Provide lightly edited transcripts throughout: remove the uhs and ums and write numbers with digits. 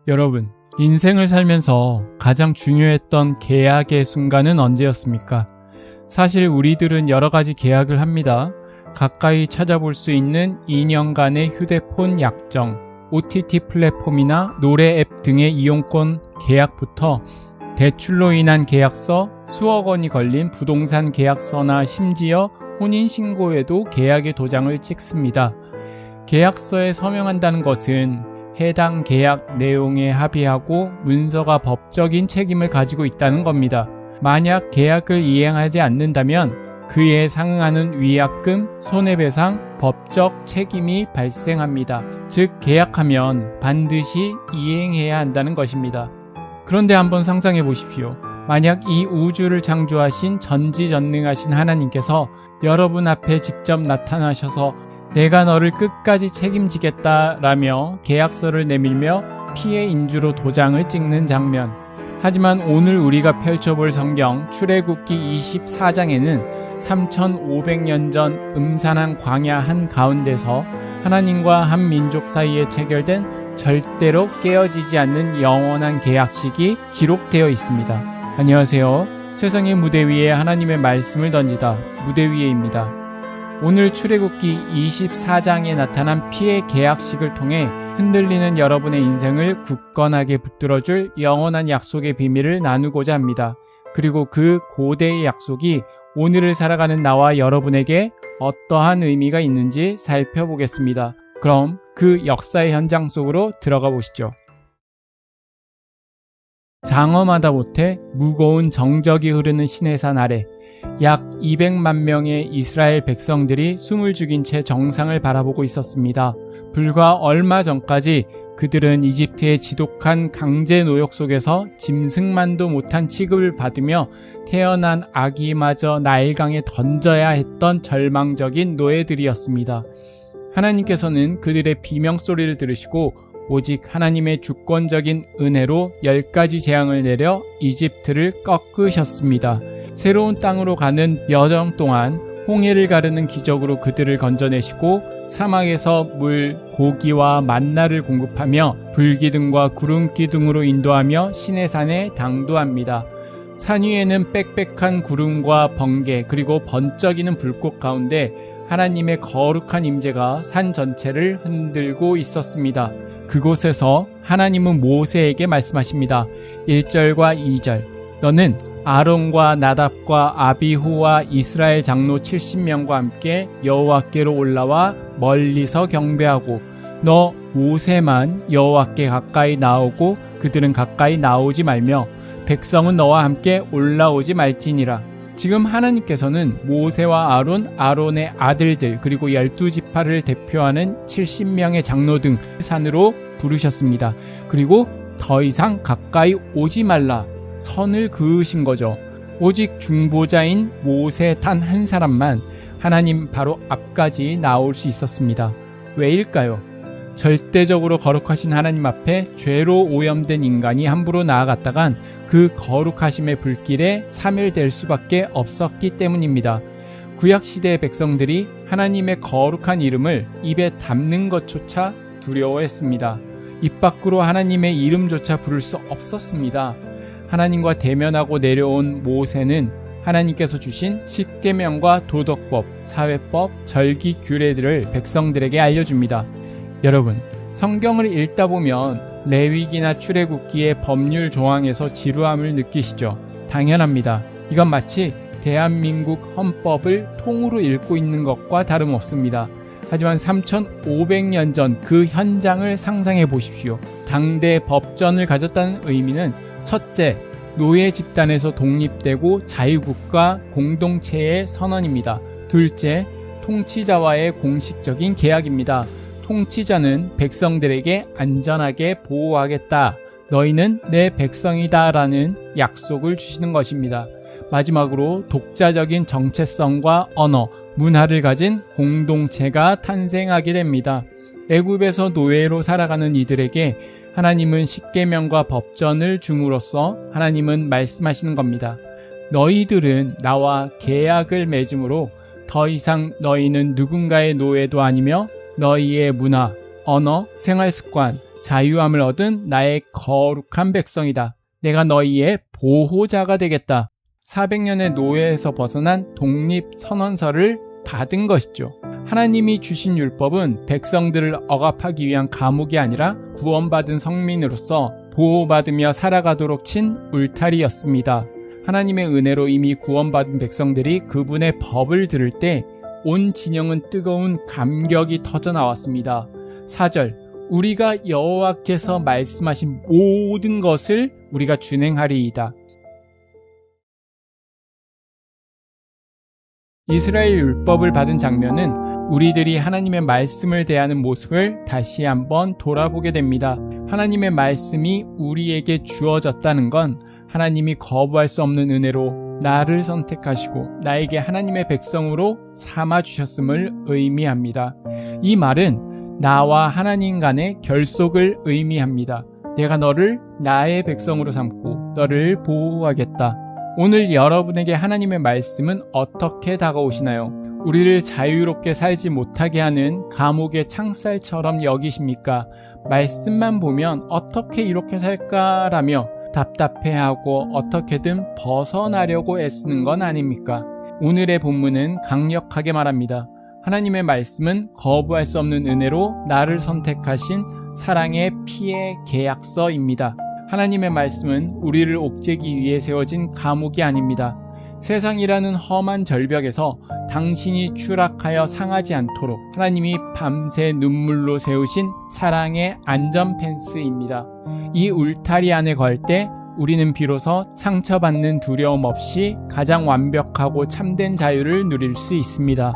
여러분, 인생을 살면서 가장 중요했던 계약의 순간은 언제였습니까? 사실 우리들은 여러 가지 계약을 합니다. 가까이 찾아볼 수 있는 2년간의 휴대폰 약정, OTT 플랫폼이나 노래 앱 등의 이용권 계약부터 대출로 인한 계약서, 수억 원이 걸린 부동산 계약서나 심지어 혼인신고에도 계약의 도장을 찍습니다. 계약서에 서명한다는 것은 해당 계약 내용에 합의하고 문서가 법적인 책임을 가지고 있다는 겁니다. 만약 계약을 이행하지 않는다면 그에 상응하는 위약금, 손해배상, 법적 책임이 발생합니다. 즉 계약하면 반드시 이행해야 한다는 것입니다. 그런데 한번 상상해 보십시오. 만약 이 우주를 창조하신 전지전능하신 하나님께서 여러분 앞에 직접 나타나셔서 내가 너를 끝까지 책임지겠다라며 계약서를 내밀며 피해 인주로 도장을 찍는 장면. 하지만 오늘 우리가 펼쳐볼 성경 출애굽기 24장에는 3500년 전 음산한 광야 한가운데서 하나님과 한 민족 사이에 체결된 절대로 깨어지지 않는 영원한 계약식이 기록되어 있습니다. 안녕하세요. 세상의 무대 위에 하나님의 말씀을 던지다 무대 위에입니다. 오늘 출애굽기 24장에 나타난 피해 계약식을 통해 흔들리는 여러분의 인생을 굳건하게 붙들어줄 영원한 약속의 비밀을 나누고자 합니다. 그리고 그 고대의 약속이 오늘을 살아가는 나와 여러분에게 어떠한 의미가 있는지 살펴보겠습니다. 그럼 그 역사의 현장 속으로 들어가 보시죠. 장엄하다 못해 무거운 정적이 흐르는 시내산 아래 약 200만 명의 이스라엘 백성들이 숨을 죽인 채 정상을 바라보고 있었습니다. 불과 얼마 전까지 그들은 이집트의 지독한 강제 노역 속에서 짐승만도 못한 취급을 받으며 태어난 아기마저 나일강에 던져야 했던 절망적인 노예들이었습니다. 하나님께서는 그들의 비명소리를 들으시고 오직 하나님의 주권적인 은혜로 10가지 재앙을 내려 이집트를 꺾으셨습니다. 새로운 땅으로 가는 여정 동안 홍해를 가르는 기적으로 그들을 건져내시고 사막에서 물, 고기와 만나를 공급하며 불기둥과 구름기둥으로 인도하며 시내산에 당도합니다. 산 위에는 빽빽한 구름과 번개 그리고 번쩍이는 불꽃 가운데 하나님의 거룩한 임재가 산 전체를 흔들고 있었습니다. 그곳에서 하나님은 모세에게 말씀하십니다. 1절과 2절 너는 아론과 나답과 아비후와 이스라엘 장로 70명과 함께 여호와께로 올라와 멀리서 경배하고 너 모세만 여호와께 가까이 나오고 그들은 가까이 나오지 말며 백성은 너와 함께 올라오지 말지니라. 지금 하나님께서는 모세와 아론의 아들들 그리고 12지파를 대표하는 70명의 장로 등 산으로 부르셨습니다. 그리고 더 이상 가까이 오지 말라 선을 그으신 거죠. 오직 중보자인 모세 단 한 사람만 하나님 바로 앞까지 나올 수 있었습니다. 왜일까요? 절대적으로 거룩하신 하나님 앞에 죄로 오염된 인간이 함부로 나아갔다간 그 거룩하심의 불길에 사멸될 수밖에 없었기 때문입니다. 구약시대의 백성들이 하나님의 거룩한 이름을 입에 담는 것조차 두려워했습니다. 입 밖으로 하나님의 이름조차 부를 수 없었습니다. 하나님과 대면하고 내려온 모세는 하나님께서 주신 십계명과 도덕법, 사회법, 절기, 규례들을 백성들에게 알려줍니다. 여러분, 성경을 읽다 보면 레위기나 출애굽기의 법률 조항에서 지루함을 느끼시죠? 당연합니다. 이건 마치 대한민국 헌법을 통으로 읽고 있는 것과 다름없습니다. 하지만 3500년 전 그 현장을 상상해 보십시오. 당대 법전을 가졌다는 의미는 첫째, 노예 집단에서 독립되고 자유국가 공동체의 선언입니다. 둘째, 통치자와의 공식적인 계약입니다. 통치자는 백성들에게 안전하게 보호하겠다. 너희는 내 백성이다 라는 약속을 주시는 것입니다. 마지막으로 독자적인 정체성과 언어, 문화를 가진 공동체가 탄생하게 됩니다. 애굽에서 노예로 살아가는 이들에게 하나님은 십계명과 법전을 줌으로써 하나님은 말씀하시는 겁니다. 너희들은 나와 계약을 맺음으로 더 이상 너희는 누군가의 노예도 아니며 너희의 문화, 언어, 생활습관, 자유함을 얻은 나의 거룩한 백성이다. 내가 너희의 보호자가 되겠다. 400년의 노예에서 벗어난 독립선언서를 받은 것이죠. 하나님이 주신 율법은 백성들을 억압하기 위한 감옥이 아니라 구원받은 성민으로서 보호받으며 살아가도록 친 울타리였습니다. 하나님의 은혜로 이미 구원받은 백성들이 그분의 법을 들을 때 온 진영은 뜨거운 감격이 터져 나왔습니다. 4절, 우리가 여호와께서 말씀하신 모든 것을 우리가 준행하리이다. 이스라엘 율법을 받은 장면은 우리들이 하나님의 말씀을 대하는 모습을 다시 한번 돌아보게 됩니다. 하나님의 말씀이 우리에게 주어졌다는 건 하나님이 거부할 수 없는 은혜로 나를 선택하시고 나에게 하나님의 백성으로 삼아주셨음을 의미합니다. 이 말은 나와 하나님 간의 결속을 의미합니다. 내가 너를 나의 백성으로 삼고 너를 보호하겠다. 오늘 여러분에게 하나님의 말씀은 어떻게 다가오시나요? 우리를 자유롭게 살지 못하게 하는 감옥의 창살처럼 여기십니까? 말씀만 보면 어떻게 이렇게 살까라며 답답해하고 어떻게든 벗어나려고 애쓰는 건 아닙니까? 오늘의 본문은 강력하게 말합니다. 하나님의 말씀은 거부할 수 없는 은혜로 나를 선택하신 사랑의 피의 계약서입니다. 하나님의 말씀은 우리를 옥죄기 위해 세워진 감옥이 아닙니다. 세상이라는 험한 절벽에서 당신이 추락하여 상하지 않도록 하나님이 밤새 눈물로 세우신 사랑의 안전 펜스입니다. 이 울타리 안에 걸 때 우리는 비로소 상처받는 두려움 없이 가장 완벽하고 참된 자유를 누릴 수 있습니다.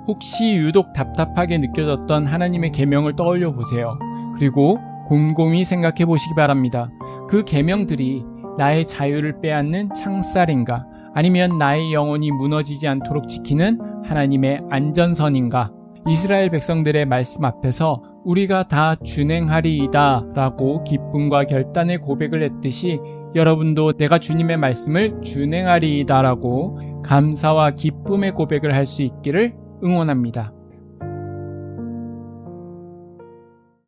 혹시 유독 답답하게 느껴졌던 하나님의 계명을 떠올려 보세요. 그리고 곰곰이 생각해 보시기 바랍니다. 그 계명들이 나의 자유를 빼앗는 창살인가? 아니면 나의 영혼이 무너지지 않도록 지키는 하나님의 안전선인가? 이스라엘 백성들의 말씀 앞에서 우리가 다 준행하리이다 라고 기쁨과 결단의 고백을 했듯이 여러분도 내가 주님의 말씀을 준행하리이다 라고 감사와 기쁨의 고백을 할 수 있기를 응원합니다.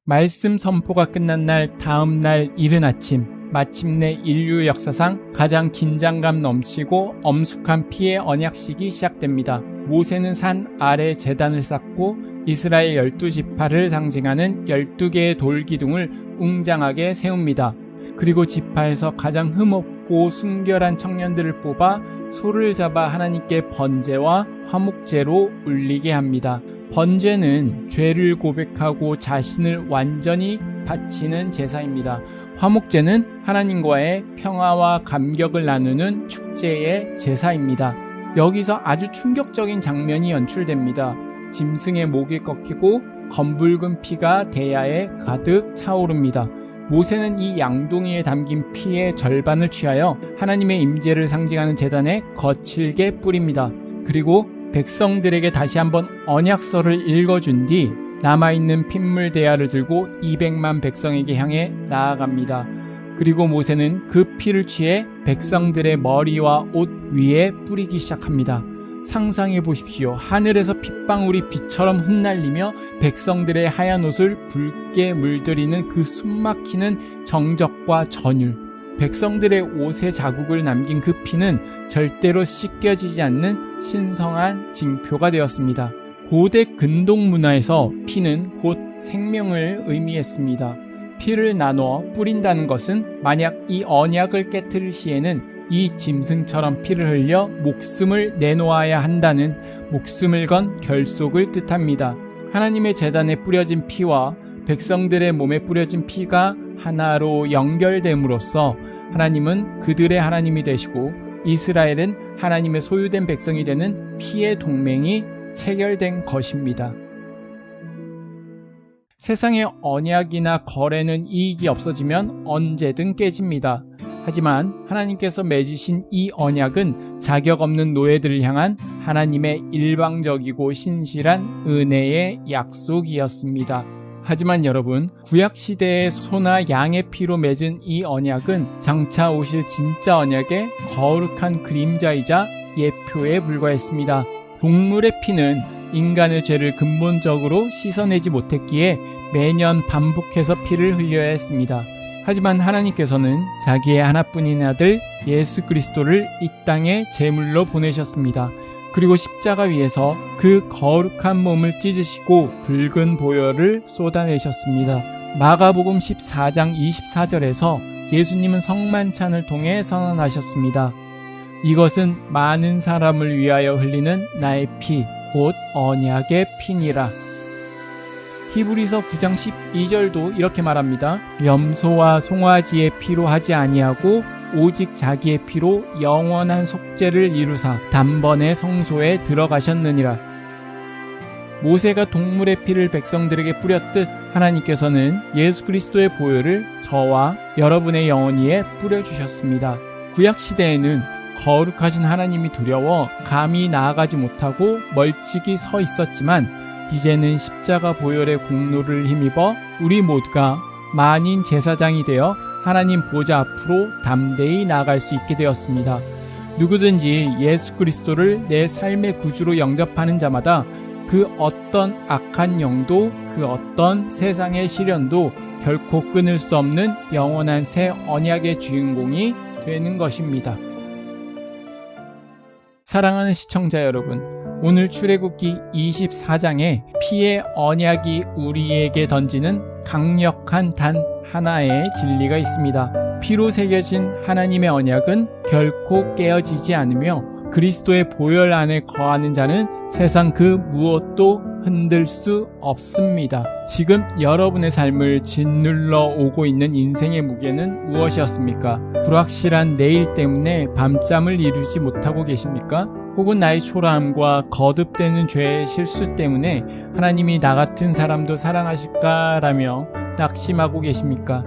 말씀 선포가 끝난 날 다음 날 이른 아침, 마침내 인류 역사상 가장 긴장감 넘치고 엄숙한 피의 언약식이 시작됩니다. 모세는 산 아래 제단을 쌓고 이스라엘 12지파를 상징하는 12개의 돌기둥을 웅장하게 세웁니다. 그리고 지파에서 가장 흠없고 순결한 청년들을 뽑아 소를 잡아 하나님께 번제와 화목제로 울리게 합니다. 번제는 죄를 고백하고 자신을 완전히 바치는 제사입니다. 화목제는 하나님과의 평화와 감격을 나누는 축제의 제사입니다. 여기서 아주 충격적인 장면이 연출됩니다. 짐승의 목이 꺾이고 검붉은 피가 대야에 가득 차오릅니다. 모세는 이 양동이에 담긴 피의 절반을 취하여 하나님의 임재를 상징하는 제단에 거칠게 뿌립니다. 그리고 백성들에게 다시 한번 언약서를 읽어준 뒤 남아있는 핏물 대야를 들고 200만 백성에게 향해 나아갑니다. 그리고 모세는 그 피를 취해 백성들의 머리와 옷 위에 뿌리기 시작합니다. 상상해 보십시오. 하늘에서 핏방울이 비처럼 흩날리며 백성들의 하얀 옷을 붉게 물들이는 그 숨막히는 정적과 전율. 백성들의 옷에 자국을 남긴 그 피는 절대로 씻겨지지 않는 신성한 징표가 되었습니다. 고대 근동 문화에서 피는 곧 생명을 의미했습니다. 피를 나누어 뿌린다는 것은 만약 이 언약을 깨트릴 시에는 이 짐승처럼 피를 흘려 목숨을 내놓아야 한다는 목숨을 건 결속을 뜻합니다. 하나님의 제단에 뿌려진 피와 백성들의 몸에 뿌려진 피가 하나로 연결됨으로써 하나님은 그들의 하나님이 되시고 이스라엘은 하나님의 소유된 백성이 되는 피의 동맹이 체결된 것입니다. 세상의 언약이나 거래는 이익이 없어지면 언제든 깨집니다. 하지만 하나님께서 맺으신 이 언약은 자격 없는 노예들을 향한 하나님의 일방적이고 신실한 은혜의 약속이었습니다. 하지만 여러분, 구약시대의 소나 양의 피로 맺은 이 언약은 장차 오실 진짜 언약의 거룩한 그림자이자 예표에 불과했습니다. 동물의 피는 인간의 죄를 근본적으로 씻어내지 못했기에 매년 반복해서 피를 흘려야 했습니다. 하지만 하나님께서는 자기의 하나뿐인 아들 예수 그리스도를 이 땅에 제물로 보내셨습니다. 그리고 십자가 위에서 그 거룩한 몸을 찢으시고 붉은 보혈을 쏟아내셨습니다. 마가복음 14장 24절에서 예수님은 성만찬을 통해 선언하셨습니다. 이것은 많은 사람을 위하여 흘리는 나의 피, 곧 언약의 피니라. 히브리서 9장 12절도 이렇게 말합니다. 염소와 송아지의 피로 하지 아니하고 오직 자기의 피로 영원한 속죄를 이루사 단번에 성소에 들어가셨느니라. 모세가 동물의 피를 백성들에게 뿌렸듯 하나님께서는 예수 그리스도의 보혈을 저와 여러분의 영혼 위에 뿌려주셨습니다. 구약시대에는 거룩하신 하나님이 두려워 감히 나아가지 못하고 멀찍이 서 있었지만 이제는 십자가 보혈의 공로를 힘입어 우리 모두가 만인 제사장이 되어 하나님 보좌 앞으로 담대히 나아갈 수 있게 되었습니다. 누구든지 예수 그리스도를 내 삶의 구주로 영접하는 자마다 그 어떤 악한 영도 그 어떤 세상의 시련도 결코 끊을 수 없는 영원한 새 언약의 주인공이 되는 것입니다. 사랑하는 시청자 여러분, 오늘 출애굽기 24장에 피의 언약이 우리에게 던지는 강력한 단 하나의 진리가 있습니다. 피로 새겨진 하나님의 언약은 결코 깨어지지 않으며 그리스도의 보혈 안에 거하는 자는 세상 그 무엇도 흔들 수 없습니다. 지금 여러분의 삶을 짓눌러 오고 있는 인생의 무게는 무엇이었습니까? 불확실한 내일 때문에 밤잠을 이루지 못하고 계십니까? 혹은 나의 초라함과 거듭되는 죄의 실수 때문에 하나님이 나 같은 사람도 사랑하실까라며 낙심하고 계십니까?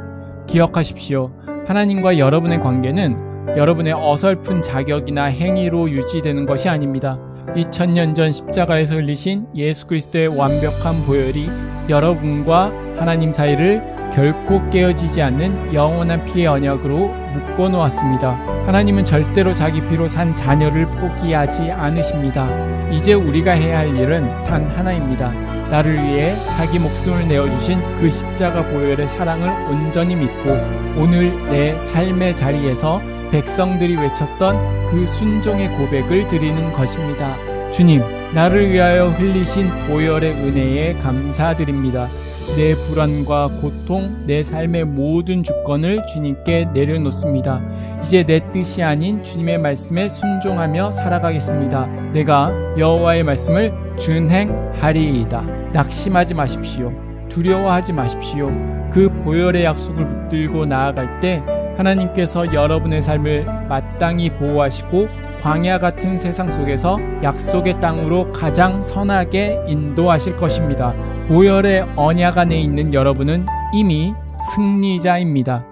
기억하십시오. 하나님과 여러분의 관계는 여러분의 어설픈 자격이나 행위로 유지되는 것이 아닙니다. 2000년 전 십자가에서 흘리신 예수 그리스도의 완벽한 보혈이 여러분과 하나님 사이를 결코 깨어지지 않는 영원한 피의 언약으로 묶어 놓았습니다. 하나님은 절대로 자기 피로 산 자녀를 포기하지 않으십니다. 이제 우리가 해야 할 일은 단 하나입니다. 나를 위해 자기 목숨을 내어주신 그 십자가 보혈의 사랑을 온전히 믿고 오늘 내 삶의 자리에서 백성들이 외쳤던 그 순종의 고백을 드리는 것입니다. 주님, 나를 위하여 흘리신 보혈의 은혜에 감사드립니다. 내 불안과 고통, 내 삶의 모든 주권을 주님께 내려놓습니다. 이제 내 뜻이 아닌 주님의 말씀에 순종하며 살아가겠습니다. 내가 여호와의 말씀을 준행하리이다. 낙심하지 마십시오. 두려워하지 마십시오. 그 보혈의 약속을 붙들고 나아갈 때 하나님께서 여러분의 삶을 마땅히 보호하시고 광야 같은 세상 속에서 약속의 땅으로 가장 선하게 인도하실 것입니다. 보혈의 언약 안에 있는 여러분은 이미 승리자입니다.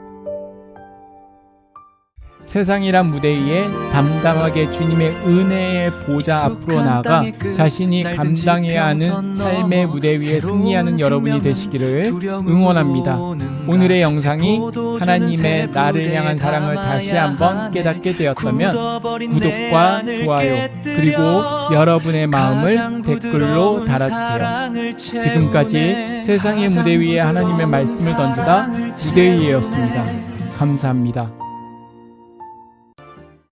세상이란 무대 위에 담담하게 주님의 은혜의 보좌 앞으로 나아가 자신이 감당해야 하는 삶의 무대 위에 승리하는 여러분이 되시기를 응원합니다. 오늘의 영상이 하나님의 나를 향한 사랑을 다시 한번 깨닫게 되었다면 구독과 좋아요 그리고 여러분의 마음을 댓글로 달아주세요. 지금까지 세상의 무대 위에 하나님의 말씀을 던지다 무대 위에였습니다. 감사합니다.